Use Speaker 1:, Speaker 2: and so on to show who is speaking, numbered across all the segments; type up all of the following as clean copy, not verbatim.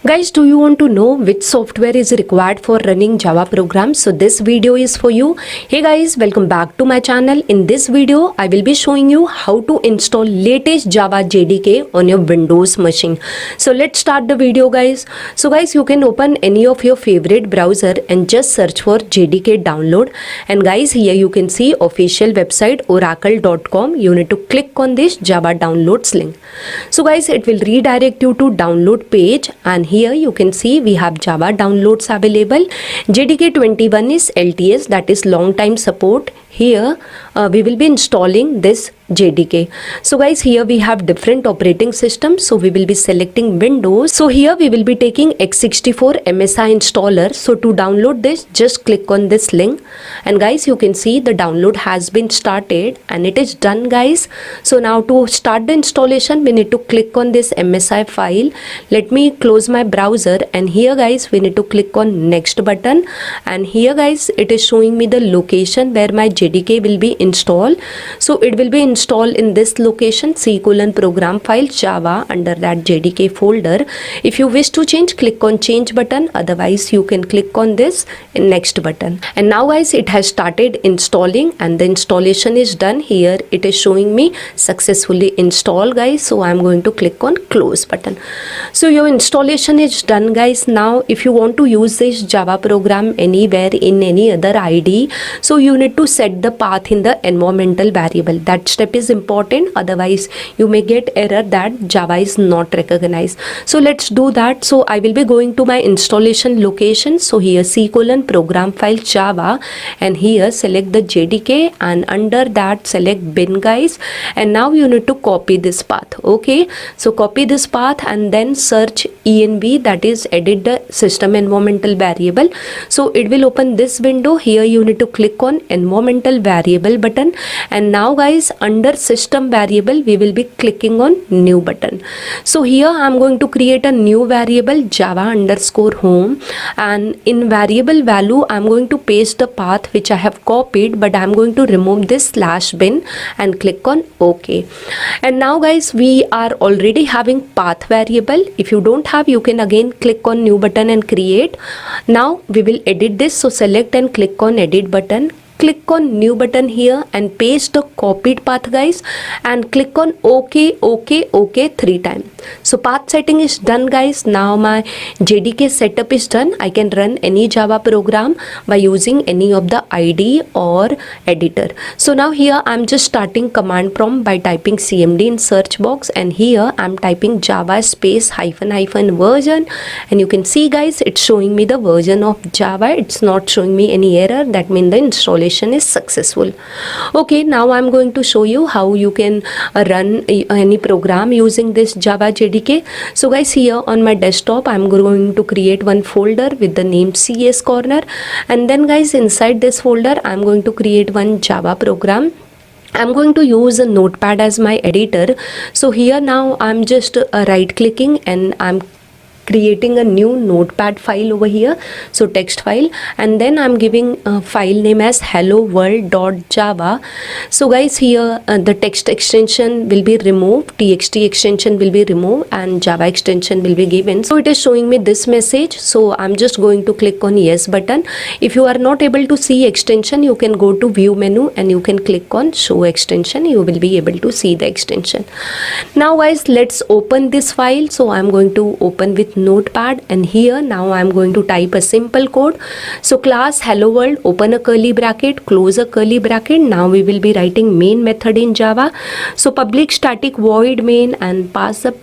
Speaker 1: Guys, do you want to know which software is required for running Java programs? So this video is for you. Hey guys, welcome back to my channel. In this video, I will be showing you how to install latest Java JDK on your Windows machine. So let's start the video, guys. So guys, you can open any of your favorite browser and just search for JDK download. And guys, here you can see official website oracle.com. You need to click on this Java downloads link. So guys, it will redirect you to download page, and here you can see we have Java downloads available. JDK 21 is LTS, that is long time support. Here we will be installing this JDK. So guys, here we have different operating systems. So we will be selecting Windows. So here we will be taking x64 MSI installer. So to download this, just click on this link. And guys, you can see the download has been started and it is done, guys. So now to start the installation, we need to click on this MSI file. Let me close my browser, and here guys, we need to click on next button. And here guys, it is showing me the location where my JDK will be installed. So it will be installed in this location, C:program file Java under that JDK folder. If you wish to change, click on change button. Otherwise, you can click on this next button. And now guys, it has started installing and the installation is done. Here it is showing me successfully installed, guys. So I'm going to click on close button. So your installation is done, guys. Now if you want to use this Java program anywhere in any other IDE, so you need to set the path in the environmental variable. That step is important, otherwise you may get error that Java is not recognized. So let's do that. So I will be going to my installation location. So here C:program file Java, and here select the JDK, and under that select bin, guys. And now you need to copy this path. Okay, so copy this path and then search env, that is edit the system environmental variable. So it will open this window. Here you need to click on environmental variable button, and now guys, under system variable we will be clicking on new button. So here I'm going to create a new variable Java_home, and in variable value I'm going to paste the path which I have copied, but I'm going to remove this /bin and click on OK. And now guys, we are already having path variable. If you don't have, you can again click on new button and create. Now we will edit this. So select and click on edit button. Click on new button here and paste the copied path, guys, and click on OK, OK, OK 3 times. So path setting is done, guys. Now my JDK setup is done. I can run any Java program by using any of the IDE or editor. So now here I'm just starting command prompt by typing cmd in search box, and here I'm typing Java space -- version, and you can see, guys, it's showing me the version of Java. It's not showing me any error. That means the installation is successful. Okay, now I'm going to show you how you can run any program using this Java JDK. So guys, here on my desktop I'm going to create one folder with the name CS corner, and then guys, inside this folder I'm going to create one Java program. I'm going to use a notepad as my editor. So here now I'm just right clicking and I'm creating a new notepad file over here, so text file, and then I'm giving a file name as HelloWorld.java. So guys, here the text extension will be removed, txt extension will be removed, and Java extension will be given. So it is showing me this message. So I'm just going to click on yes button. If you are not able to see extension, you can go to view menu and you can click on show extension. You will be able to see the extension. Now guys, let's open this file. So I'm going to open with notepad, and here now I'm going to type a simple code. So class hello world, open a curly bracket, close a curly bracket. Now we will be writing main method in Java. So public static void main, and pass a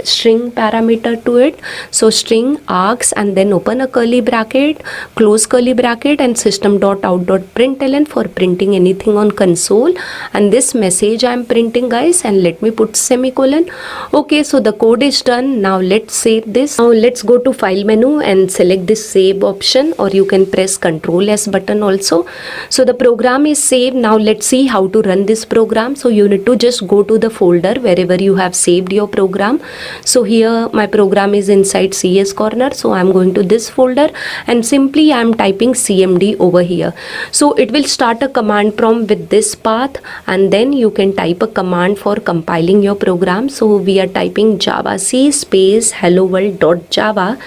Speaker 1: string parameter to it. So string args, and then open a curly bracket, close curly bracket, and system.out.println for printing anything on console. And this message I'm printing, guys, and let me put semicolon. Okay, so the code is done. Now let's save this. Now let's go to file menu and select this save option, or you can press Ctrl S button also. So the program is saved. Now let's see how to run this program. So you need to just go to the folder wherever you have saved your program. program. So here my program is inside CS corner, so I'm going to this folder and simply I'm typing cmd over here. So it will start a command prompt with this path, and then you can type a command for compiling your program. So we are typing javac space helloworld.java.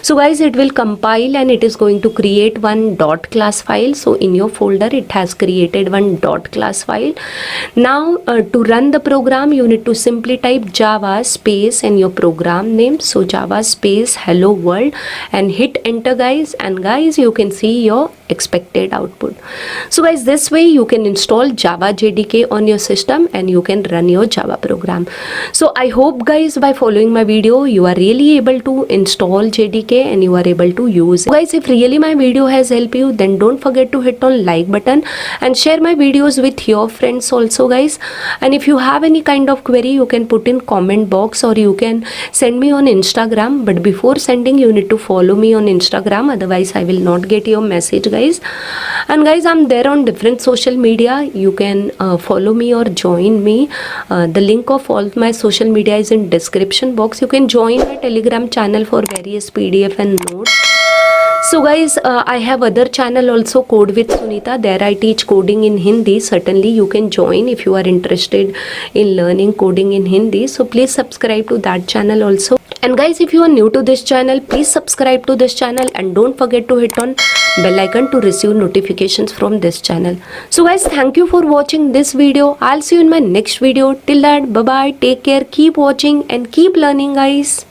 Speaker 1: So guys, it will compile and it is going to create one dot class file. So in your folder it has created one dot class file. Now to run the program, you need to simply type java space and your program name, so java space hello world, and hit enter guys, and guys you can see your expected output. So guys, this way you can install Java JDK on your system and you can run your Java program. So I hope guys, by following my video you are really able to install JDK and you are able to use it. So guys, if really my video has helped you, then don't forget to hit on like button and share my videos with your friends also guys. And if you have any kind of query, you can put in comment box or you can send me on Instagram, but before sending you need to follow me on Instagram, otherwise I will not get your message guys. And guys, I'm there on different social media. You can follow me or join me. The link of all my social media is in description box. You can join my Telegram channel for various PDF and notes. So guys, I have other channel also, Code with Sunita. There I teach coding in Hindi. Certainly you can join if you are interested in learning coding in Hindi. So please subscribe to that channel also. And guys, if you are new to this channel, please subscribe to this channel and don't forget to hit on bell icon to receive notifications from this channel. So guys, thank you for watching this video. I'll see you in my next video. Till that, bye bye, take care, keep watching and keep learning guys.